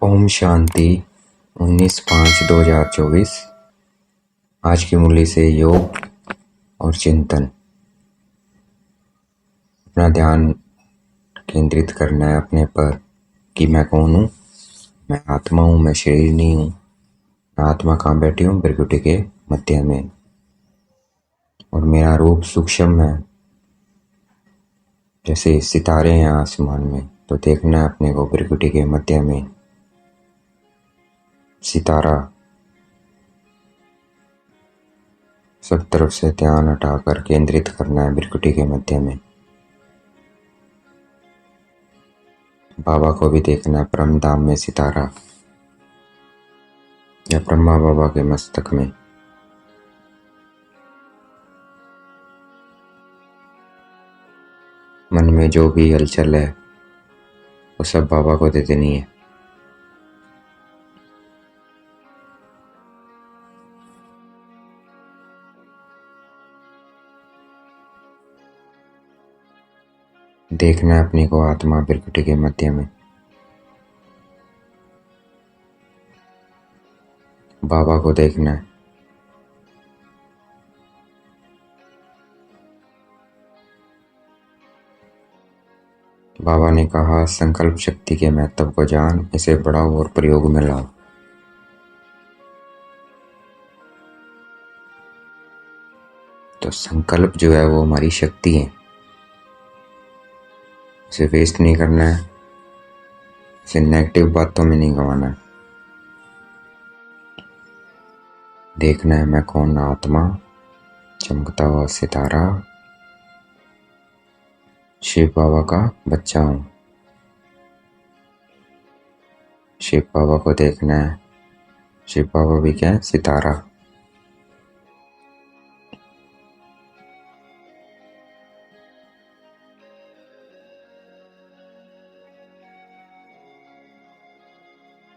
ओम शांति 19/5/2024। आज की मुरली से योग और चिंतन। अपना ध्यान केंद्रित करना है अपने पर कि मैं कौन हूँ। मैं आत्मा हूँ, मैं शरीर नहीं हूँ। मैं आत्मा कहाँ बैठी हूँ? भृकुटी के मध्य में। और मेरा रूप सूक्ष्म है, जैसे सितारे हैं आसमान में। तो देखना है अपने को भृकुटी के मध्य में सितारा। सब तरफ से ध्यान हटाकर केंद्रित करना है भृकुटी के मध्य में। बाबा को भी देखना है परम धाम में सितारा, या ब्रह्मा बाबा के मस्तक में। मन में जो भी हलचल है वो सब बाबा को दे देनी है। देखना है अपनी को आत्मा भृकुटी के मध्य में। बाबा को देखना है। बाबा ने कहा, संकल्प शक्ति के महत्व को जान, इसे बढ़ाओ और प्रयोग में लाओ। तो संकल्प जो है वो हमारी शक्ति है, उसे वेस्ट नहीं करना है, उसे नेगेटिव बातों में नहीं गंवाना है। देखना है मैं कौन? आत्मा, चमकता हुआ सितारा, शिव बाबा का बच्चा हूँ। शिव बाबा को देखना है। शिव बाबा भी क्या है? सितारा।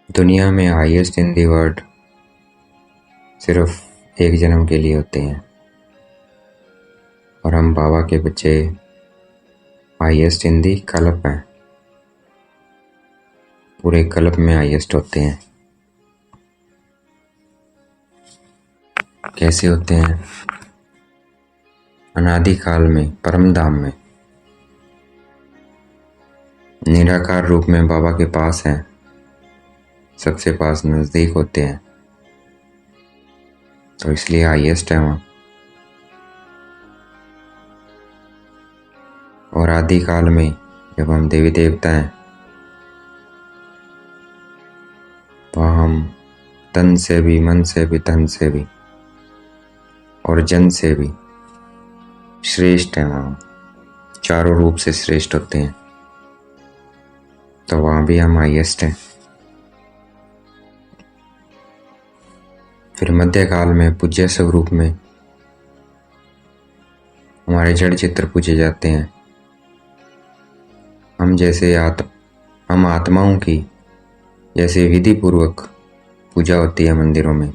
दुनिया में हाईएस्ट इन दी वर्ल्ड सिर्फ एक जन्म के लिए होते हैं, और हम बाबा के बच्चे हाईएस्ट इन दी कल्प हैं। पूरे कल्प में हाईएस्ट होते हैं। कैसे होते हैं? अनादि काल में परम धाम में निराकार रूप में बाबा के पास हैं, सबसे पास नजदीक होते हैं, तो इसलिए हाईएस्ट है वहाँ। और आदि काल में जब हम देवी देवता हैं, तो हम तन से भी, मन से भी, धन से भी और जन से भी श्रेष्ठ हैं। वहाँ चारों रूप से श्रेष्ठ होते हैं, तो वहाँ भी हम हाईएस्ट हैं। फिर मध्य काल में पूज्य स्वरूप में हमारे जड़ चित्र पूजे जाते हैं। हम जैसे हम आत्माओं की जैसे विधि पूर्वक पूजा होती है मंदिरों में,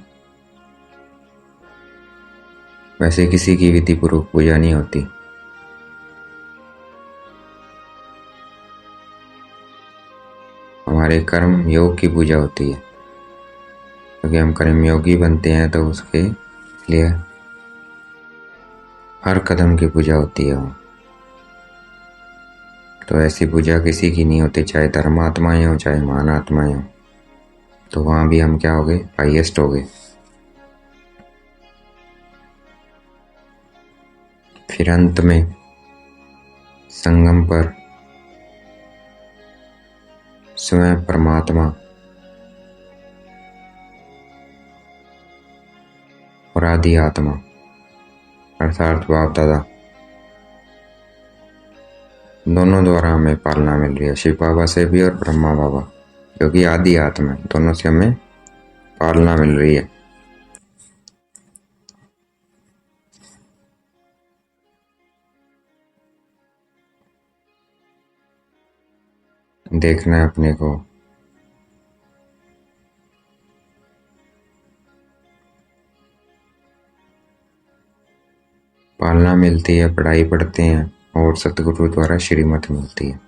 वैसे किसी की विधि पूर्वक पूजा नहीं होती। हमारे कर्म योग की पूजा होती है, क्योंकि हम कर्म योगी बनते हैं, तो उसके लिए हर कदम की पूजा होती है। तो ऐसी पूजा किसी की नहीं होती, चाहे धर्मात्माएं हो चाहे महान आत्माएं हो। तो वहां भी हम क्या हो गए? हाईएस्ट हो गए। फिर अंत में संगम पर स्वयं परमात्मा और आदि आत्मा अर्थात बाप दादा दोनों द्वारा हमें पालना मिल रही है। शिव बाबा से भी और ब्रह्मा बाबा जो कि आदि आत्मा है, दोनों से हमें पालना मिल रही है। देखना है अपने को। पालना मिलती है, पढ़ाई पढ़ते हैं, और सतगुरु द्वारा श्रीमत मिलती है।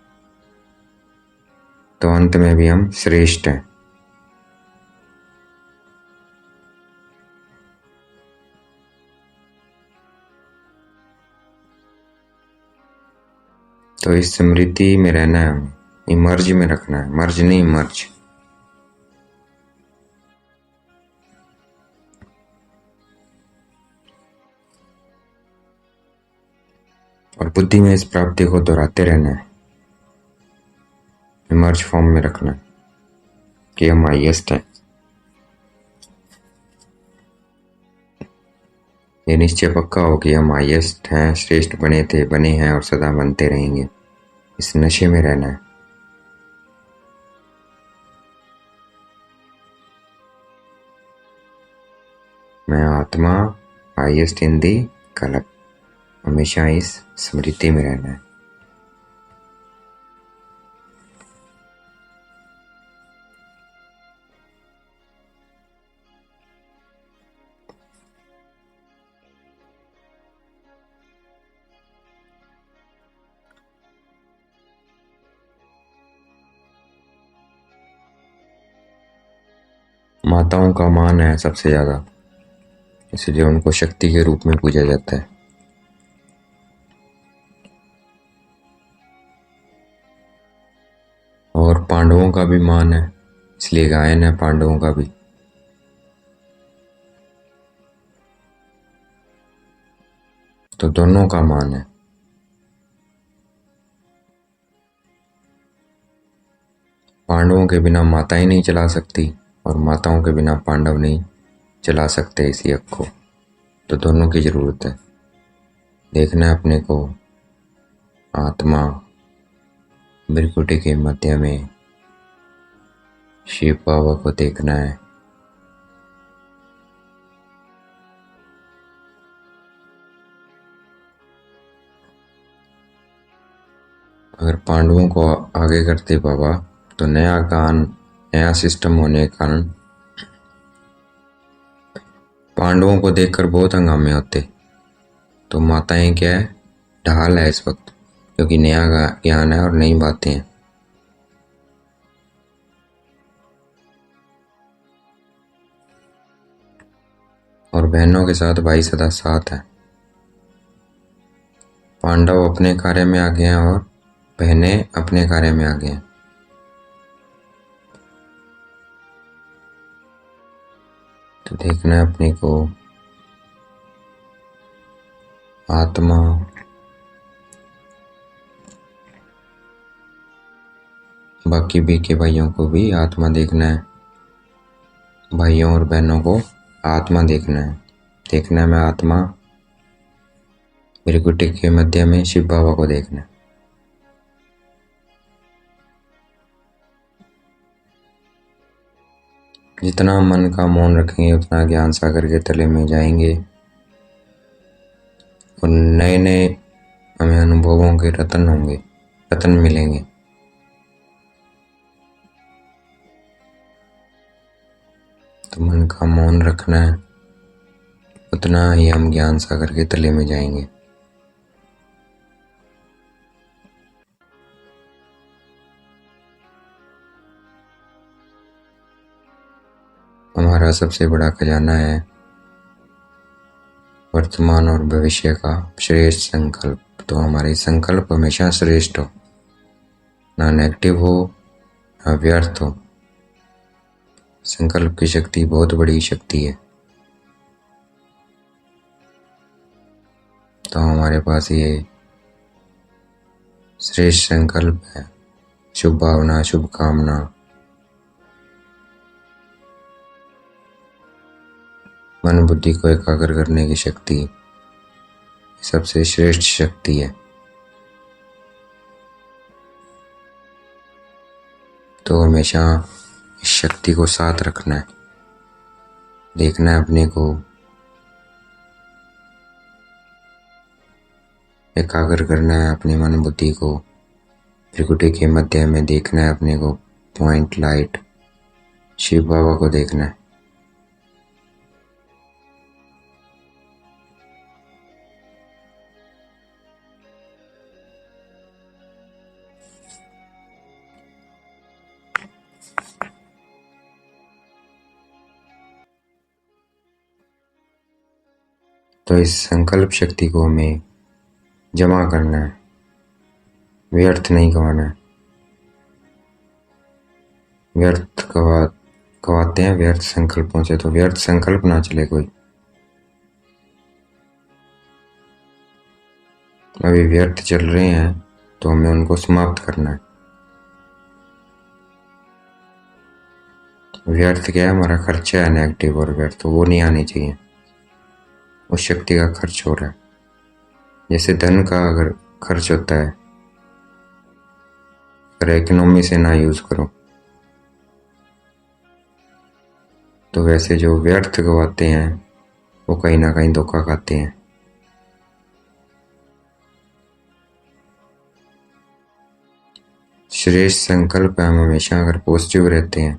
तो अंत में भी हम श्रेष्ठ हैं। तो इस स्मृति में रहना है हमें, इमर्ज में रखना है, मर्ज नहीं इमर्ज। और बुद्धि में इस प्राप्ति को दोहराते रहना है, इमर्ज फॉर्म में रखना है कि हम हाईएस्ट हैं। ये निश्चय पक्का हो कि हम हाईएस्ट हैं, श्रेष्ठ बने थे, बने हैं और सदा बनते रहेंगे। इस नशे में रहना है। मैं आत्मा, हाईएस्ट इन दी कल्प। हमेशा इस स्मृति में रहना है। माताओं का मान है सबसे ज्यादा, इसलिए उनको शक्ति के रूप में पूजा जाता है। और पांडवों का भी मान है, इसलिए गायन है पांडवों का भी। तो दोनों का मान है। पांडवों के बिना माताएं नहीं चला सकती और माताओं के बिना पांडव नहीं चला सकते इस यज्ञ को। तो दोनों की जरूरत है। देखना है अपने को आत्मा, भ्रिकुटी के मध्य में शिव बाबा को देखना है। अगर पांडवों को आगे करते बाबा तो नया गान, नया सिस्टम होने के कारण पांडवों को देखकर बहुत हंगामे होते। तो माताएं क्या है, ढाल है इस वक्त, क्योंकि नया ज्ञान है और नई बातें हैं। और बहनों के साथ भाई सदा साथ है। पांडव अपने कार्य में आगे हैं और बहनें अपने कार्य में आगे हैं। तो देखना है अपने को आत्मा, बाकी भी के भाइयों को भी आत्मा देखना है। भाइयों और बहनों को आत्मा देखना है। देखना है मैं आत्मा, भ्रिकुटी के मध्य में शिव बाबा को देखना है। जितना मन का मौन रखेंगे उतना ज्ञान सागर के तले में जाएंगे और नए नए हमें अनुभवों के रतन होंगे, रतन मिलेंगे। तो मन का मौन रखना है, उतना ही हम ज्ञान सागर के तले में जाएंगे। हमारा सबसे बड़ा खजाना है वर्तमान और भविष्य का श्रेष्ठ संकल्प। तो हमारे संकल्प हमेशा श्रेष्ठ हो, ना नेगेटिव हो ना व्यर्थ हो। संकल्प की शक्ति बहुत बड़ी शक्ति है। तो हमारे पास ये श्रेष्ठ संकल्प है, शुभ भावना, शुभ कामना, मन बुद्धि को एकाग्र करने की शक्ति सबसे श्रेष्ठ शक्ति है। तो हमेशा इस शक्ति को साथ रखना है। देखना है अपने को एकाग्र करना है, अपनी मन बुद्धि को त्रिकुटी के मध्य में देखना है अपने को, पॉइंट लाइट शिव बाबा को देखना है। तो इस संकल्प शक्ति को हमें जमा करना है। व्यर्थ नहीं गवाना है। व्यर्थ गवाते हैं व्यर्थ संकल्पों से, तो व्यर्थ संकल्प ना चले कोई। अभी व्यर्थ चल रहे हैं तो हमें उनको समाप्त करना है। व्यर्थ क्या है, हमारा खर्चा है नेगेटिव और व्यर्थ, तो वो नहीं आनी चाहिए। उस शक्ति का खर्च हो रहा है। जैसे धन का अगर खर्च होता है, अगर इकोनॉमी से ना यूज करो, तो वैसे जो व्यर्थ गवाते हैं वो कहीं ना कहीं धोखा खाते हैं। श्रेष्ठ संकल्प हम हमेशा अगर पॉजिटिव रहते हैं,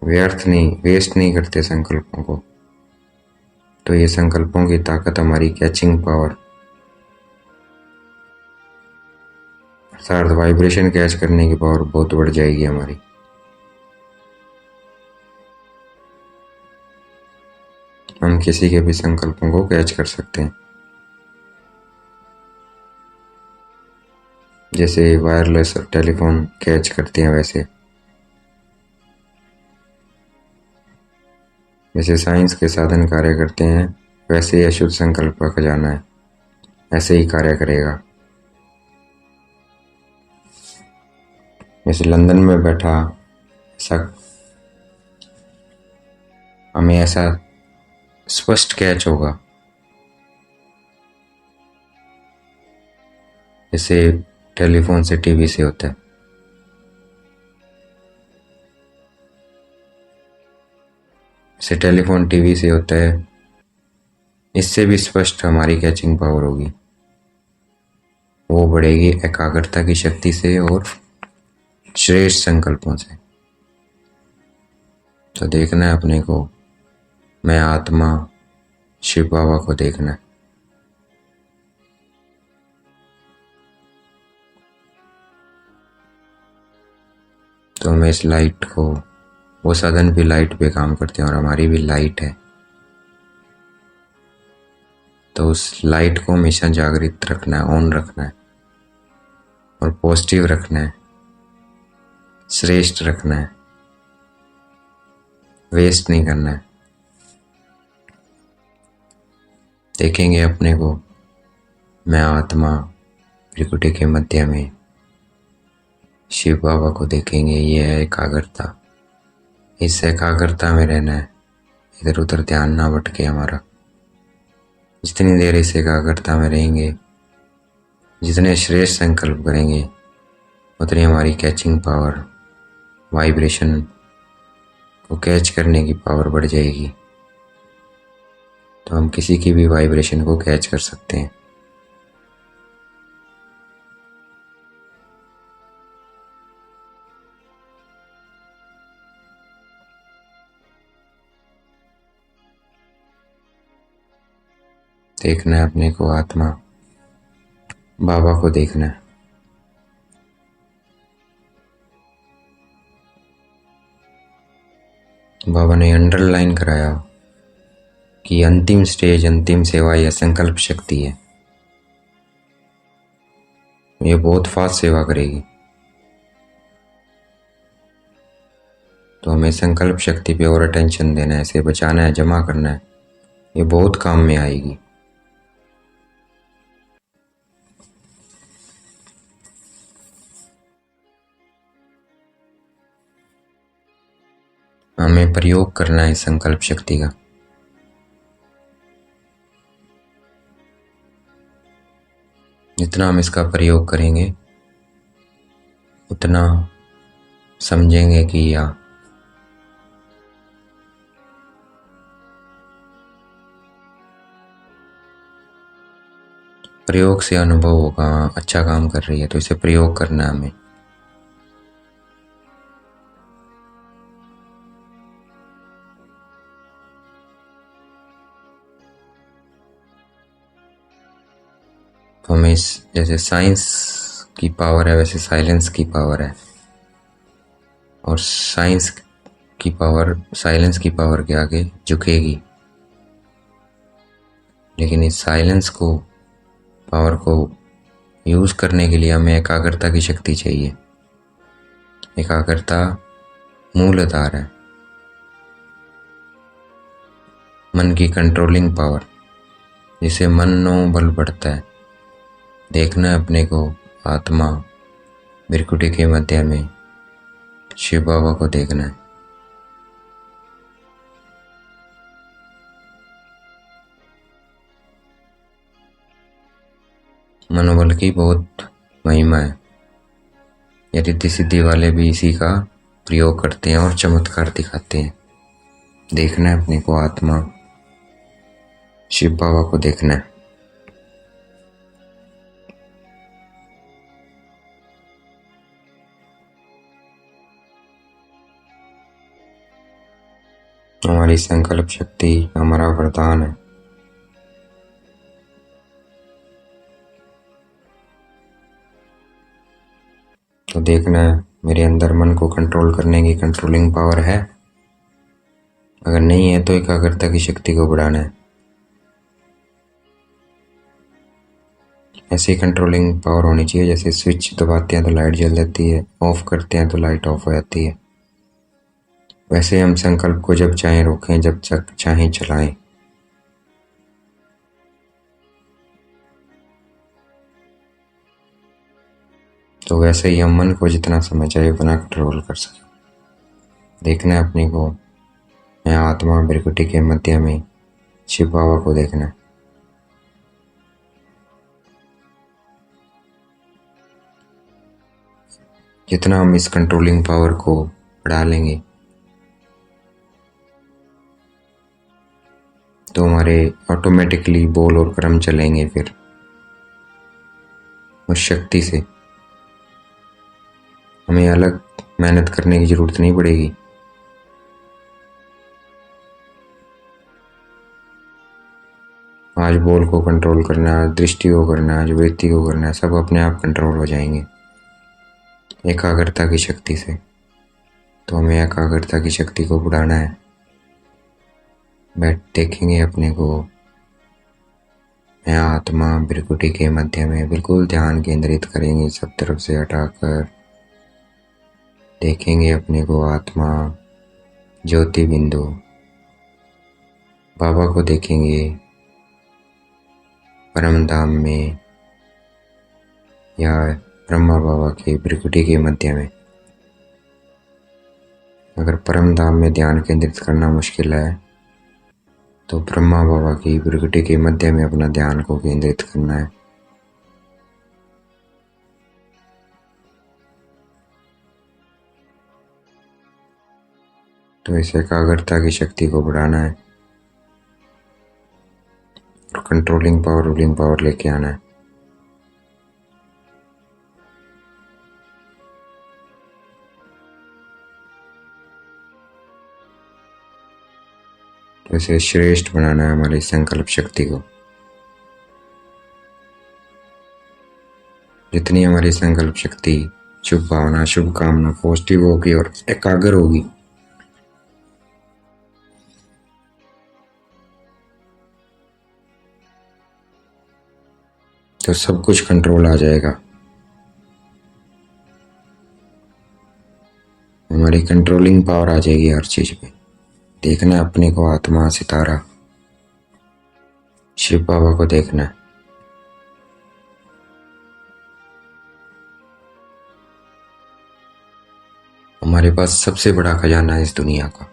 व्यर्थ नहीं, वेस्ट नहीं करते संकल्पों को, तो ये संकल्पों की ताकत, हमारी कैचिंग पावर, अर्थात वाइब्रेशन कैच करने की पावर बहुत बढ़ जाएगी हमारी। हम किसी के भी संकल्पों को कैच कर सकते हैं। जैसे वायरलेस टेलीफोन कैच करते हैं, वैसे साइंस के साधन कार्य करते हैं, वैसे ही अशुद्ध संकल्प का खजाना है, ऐसे ही कार्य करेगा। जैसे लंदन में बैठा हमें ऐसा स्पष्ट कैच होगा, जैसे टेलीफोन से, टीवी से होता है। जैसे टेलीफोन टीवी से होता है, इससे भी स्पष्ट हमारी कैचिंग पावर होगी। वो बढ़ेगी एकाग्रता की शक्ति से और श्रेष्ठ संकल्पों से। तो देखना है अपने को, मैं आत्मा, शिव बाबा को देखना है। तो हमें इस लाइट को, वो साधन भी लाइट पे काम करते हैं और हमारी भी लाइट है, तो उस लाइट को हमेशा जागृत रखना है, ऑन रखना है और पॉजिटिव रखना है, श्रेष्ठ रखना है, वेस्ट नहीं करना है। देखेंगे अपने को, मैं आत्मा, त्रिकुटी के मध्य में, शिव बाबा को देखेंगे। ये है एकाग्रता, इस एकाग्रता में रहना है, इधर उधर ध्यान ना भटके हमारा। जितनी देर इस एकाग्रता में रहेंगे, जितने श्रेष्ठ संकल्प करेंगे, उतनी हमारी कैचिंग पावर, वाइब्रेशन को कैच करने की पावर बढ़ जाएगी। तो हम किसी की भी वाइब्रेशन को कैच कर सकते हैं। देखना है अपने को, आत्मा, बाबा को देखना है। बाबा ने अंडरलाइन कराया कि अंतिम स्टेज, अंतिम सेवा यह संकल्प शक्ति है। ये बहुत फास्ट सेवा करेगी, तो हमें संकल्प शक्ति पे और अटेंशन देना है, इसे बचाना है, जमा करना है। ये बहुत काम में आएगी। हमें प्रयोग करना है संकल्प शक्ति का। जितना हम इसका प्रयोग करेंगे, उतना समझेंगे कि या प्रयोग से अनुभव होगा, अच्छा काम कर रही है, तो इसे प्रयोग करना है हमें। तो हमें जैसे साइंस की पावर है, वैसे साइलेंस की पावर है, और साइंस की पावर साइलेंस की पावर के आगे झुकेगी। लेकिन इस साइलेंस को, पावर को यूज करने के लिए हमें एकाग्रता की शक्ति चाहिए। एकाग्रता मूल आधार है, मन की कंट्रोलिंग पावर, जिसे मनो बल बढ़ता है। देखना है अपने को आत्मा भृकुटी के मध्य में शिव बाबा को देखना है। मनोबल की बहुत महिमा है। ये रिद्धि सिद्धि वाले भी इसी का प्रयोग करते हैं और चमत्कार दिखाते हैं। देखना है अपने को आत्मा शिव बाबा को देखना है। हमारी संकल्प शक्ति हमारा वरदान है। तो देखना है मेरे अंदर मन को कंट्रोल करने की कंट्रोलिंग पावर है। अगर नहीं है तो एकाग्रता की शक्ति को बढ़ाना है। ऐसी कंट्रोलिंग पावर होनी चाहिए जैसे स्विच दबाते हैं तो लाइट जल जाती है, ऑफ करते हैं तो लाइट ऑफ हो जाती है। वैसे हम संकल्प को जब चाहें रोकें, जब चाहें चलाएं। तो वैसे ही हम मन को जितना समय चाहिए उतना कंट्रोल कर सकें। देखना है अपने को मैं आत्मा भृकुटी के मध्य में शिव बाबा को देखना है। जितना हम इस कंट्रोलिंग पावर को बढ़ा लेंगे तो हमारे ऑटोमेटिकली बोल और कर्म चलेंगे। फिर उस शक्ति से हमें अलग मेहनत करने की जरूरत नहीं पड़ेगी। आज बोल को कंट्रोल करना, आज दृष्टि को करना, आज वृत्ति को करना, सब अपने आप कंट्रोल हो जाएंगे एकाग्रता की शक्ति से। तो हमें एकाग्रता की शक्ति को बढ़ाना है। बैठ देखेंगे अपने को मैं आत्मा भृकुटी के मध्य में, बिल्कुल ध्यान केंद्रित करेंगे सब तरफ से हटाकर। देखेंगे अपने को आत्मा ज्योति बिंदु बाबा को देखेंगे परम धाम में या ब्रह्मा बाबा के भृकुटी के मध्य में। अगर परम धाम में ध्यान केंद्रित करना मुश्किल है तो ब्रह्मा बाबा की भृकुटी के मध्य में अपना ध्यान को केंद्रित करना है। तो इस एकाग्रता की शक्ति को बढ़ाना है और कंट्रोलिंग पावर, रूलिंग पावर लेके आना है। तो इसे श्रेष्ठ बनाना है हमारी संकल्प शक्ति को। जितनी हमारी संकल्प शक्ति शुभ भावना, शुभ कामना पॉजिटिव होगी और एकाग्र होगी तो सब कुछ कंट्रोल आ जाएगा। हमारी कंट्रोलिंग पावर आ जाएगी हर चीज पे। देखना है अपने को आत्मा सितारा शिव बाबा को देखना है। हमारे पास सबसे बड़ा खजाना है इस दुनिया का,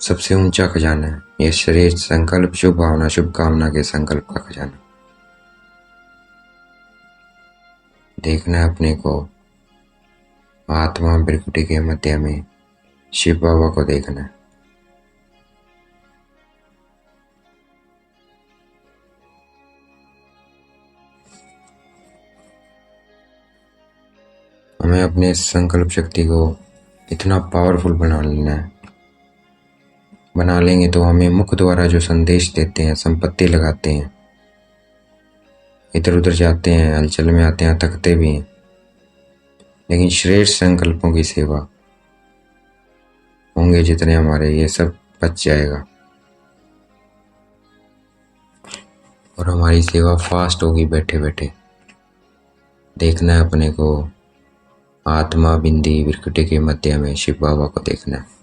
सबसे ऊंचा खजाना है ये श्रेष्ठ संकल्प, शुभ भावना, शुभ कामना के संकल्प का खजाना। देखना है अपने को आत्मा भृकुटी के मध्य में शिव बाबा को देखना है। हमें अपने संकल्प शक्ति को इतना पावरफुल बना लेना है। बना लेंगे तो हमें मुख द्वारा जो संदेश देते हैं, संपत्ति लगाते हैं, इधर उधर जाते हैं, हलचल में आते हैं, थकते भी हैं, लेकिन श्रेष्ठ संकल्पों की सेवा होंगे जितने हमारे, ये सब बच जाएगा। और हमारी सेवा फास्ट होगी बैठे बैठे। देखना है अपने को आत्मा बिंदी विरकुटी के मध्य में शिव बाबा को देखना है।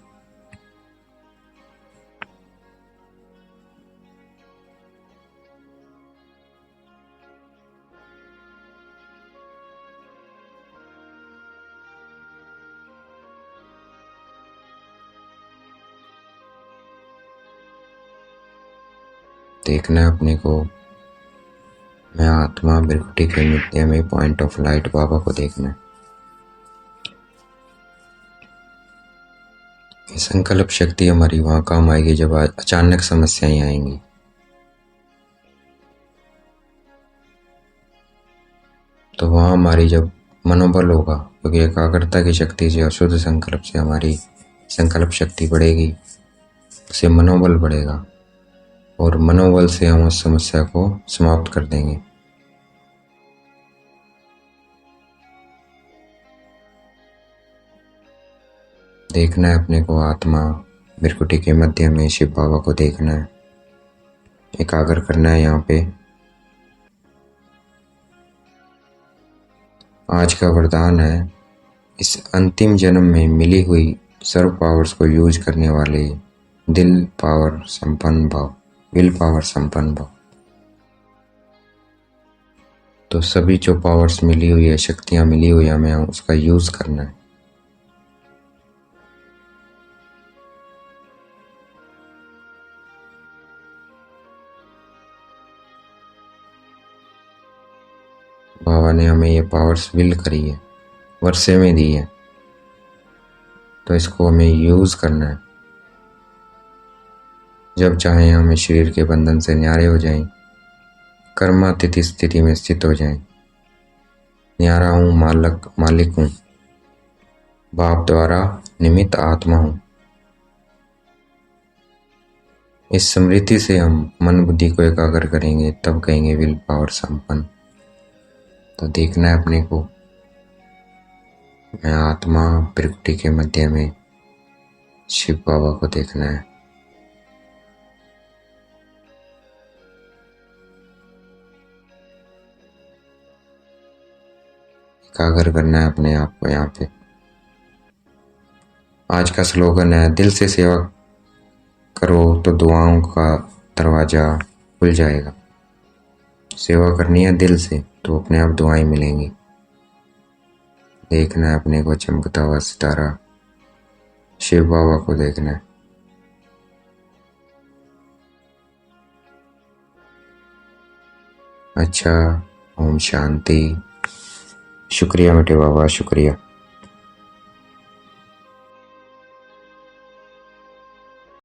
देखना है अपने को मैं आत्मा बिरकुटी के मध्य में पॉइंट ऑफ लाइट बाबा को देखना है। ये संकल्प शक्ति हमारी वहां काम आएगी जब अचानक समस्याएं आएंगी। तो वहां हमारी जब मनोबल होगा, क्योंकि एकाग्रता की शक्ति से और शुद्ध संकल्प से हमारी संकल्प शक्ति बढ़ेगी, उससे मनोबल बढ़ेगा और मनोबल से हम उस समस्या को समाप्त कर देंगे। देखना है अपने को आत्मा बिरकुटी के मध्य में शिव बाबा को देखना है, एकाग्र करना है यहाँ पे। आज का वरदान है, इस अंतिम जन्म में मिली हुई सर्व पावर्स को यूज करने वाले दिल पावर संपन्न भाव, विल पावर संपन्न भाव। तो सभी जो पावर्स मिली हुई है, शक्तियां मिली हुई है, हमें उसका यूज करना है। बाबा ने हमें ये पावर्स विल करी है, वर्षे में दी है, तो इसको हमें यूज करना है। जब चाहे हमें शरीर के बंधन से न्यारे हो जाएं, कर्मातीत स्थिति में स्थित हो जाएं। न्यारा हूं, मालिक हूं, बाप द्वारा निमित्त आत्मा हूं। इस स्मृति से हम मन बुद्धि को एकाग्र करेंगे, तब कहेंगे विल पावर संपन्न। तो देखना है अपने को मैं आत्मा बिरकुटी के मध्य में शिव बाबा को देखना है। एकाग्र करना है अपने आप को यहाँ पे। आज का स्लोगन है, दिल से सेवा करो तो दुआओं का दरवाजा खुल जाएगा। सेवा करनी है दिल से तो अपने आप दुआएं मिलेंगी। देखना है अपने को चमकता हुआ सितारा शिव बाबा को देखना है। अच्छा, ओम शांति। शुक्रिया बेटे बाबा, शुक्रिया।